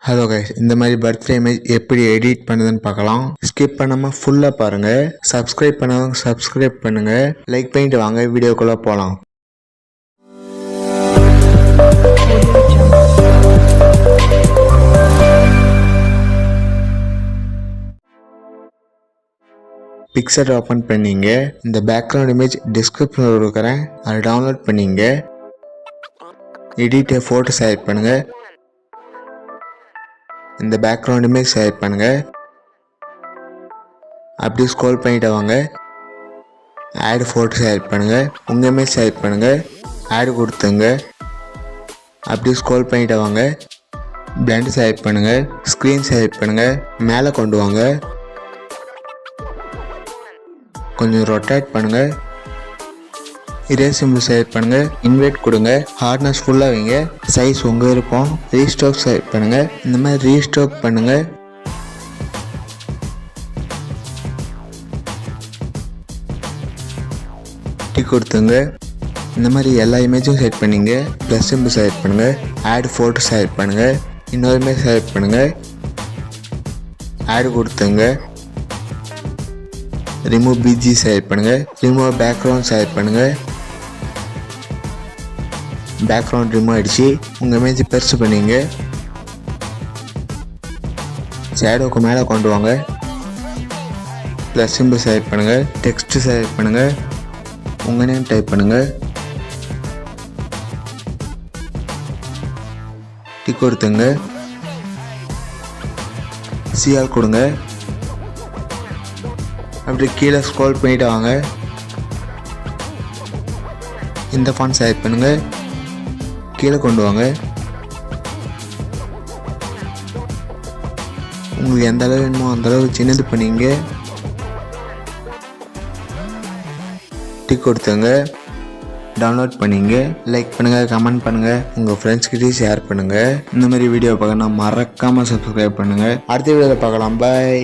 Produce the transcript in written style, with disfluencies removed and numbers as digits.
Hello guys, இந்த மாதிரி birthday image எப்படி எடிட் பண்ணுதுன்னு பார்க்கலாம். ஸ்கிப் பண்ணாமல் ஃபுல்லாக பாருங்கள். சப்ஸ்கிரைப் பண்ணாதவங்க சப்ஸ்கிரைப் பண்ணுங்கள். லைக் பண்ணிட்டு வாங்க வீடியோக்குள்ளே போகலாம். பிக்சர் ஓப்பன் பண்ணிங்க. இந்த பேக்ரவுண்ட் இமேஜ் டிஸ்கிரிப்ஷனில் கொடுக்குறேன், அதை டவுன்லோட் பண்ணிங்க. எடிட் ஃபோட்டோ செலக்ட் பண்ணுங்கள். இந்த பேக்ரவுண்ட் இமேஜ் செலக்ட் பண்ணுங்கள். அப்படியே ஸ்க்ரோல் பண்ணிட்டு வாங்க. ஆட் ஃபோட்டோ செலக்ட் பண்ணுங்கள். உங்கள் இமேஜ் செலக்ட் பண்ணுங்கள். ஆட் கொடுத்துங்க. அப்படியே ஸ்க்ரோல் பண்ணிட்டு வாங்க. பிளண்ட் செலக்ட் பண்ணுங்கள். ஸ்க்ரீன் செலக்ட் பண்ணுங்கள். மேலே கொண்டு வாங்க. கொஞ்சம் ரொட்டேட் பண்ணுங்கள். இதே சிம்பிள் செலக்ட் பண்ணுங்கள். இன்வெர்ட் கொடுங்க. ஹார்ட்னஸ் ஃபுல்லாக வைங்க. சைஸ் உங்கள் இருக்கும். ரீஸ்டோக் செலக்ட் பண்ணுங்கள். இந்த மாதிரி ரீஸ்டோக் பண்ணுங்கள். டிக் கொடுத்துங்க. இந்த மாதிரி எல்லா இமேஜும் செலக்ட் பண்ணிங்க. ப்ளஸ் சிம்பிள் செலக்ட் பண்ணுங்கள். ஆட் ஃபோட்டோ செலக்ட் பண்ணுங்கள். இன்னொரு இமேஜ் செலக்ட் பண்ணுங்கள். ஆட் கொடுத்துங்க. ரிமூவ் பிஜி செலக்ட் பண்ணுங்கள். ரிமூவ் பேக்ரவுண்ட் செலக்ட் பண்ணுங்கள். பேக்ரவுண்ட் ரிமூவ் ஆகிடுச்சு. உங்கள் இமேஜ் பெருசு பண்ணிங்க. ஷேடோவுக்கு மேலே கொண்டு வாங்க. ப்ளஸ் சிம்பிள் செலக்ட் பண்ணுங்கள். டெக்ஸ்ட்டு செலக்ட் பண்ணுங்கள். உங்கள் நேம் டைப் பண்ணுங்கள். டிக் கொடுத்துங்க. சிஆர் கொடுங்க. அப்படி கீழே ஸ்க்ரோல் பண்ணிட்டு வாங்க. இந்த ஃபாண்ட் செலக்ட் பண்ணுங்கள். கீழே கொண்டு வாங்க. உங்களுக்கு எந்த அளவு வேணுமோ அந்த அளவு சின்னது பண்ணிங்க. டிக் கொடுத்துங்க. டவுன்லோட் பண்ணிங்க. லைக் பண்ணுங்கள், கமெண்ட் பண்ணுங்கள், உங்கள் ஃப்ரெண்ட்ஸ்கிட்டையும் ஷேர் பண்ணுங்கள். இந்த மாதிரி வீடியோ பார்க்கணும் மறக்காமல் சப்ஸ்கிரைப் பண்ணுங்கள். அடுத்த வீடியோவில் பார்க்கலாம். பாய்.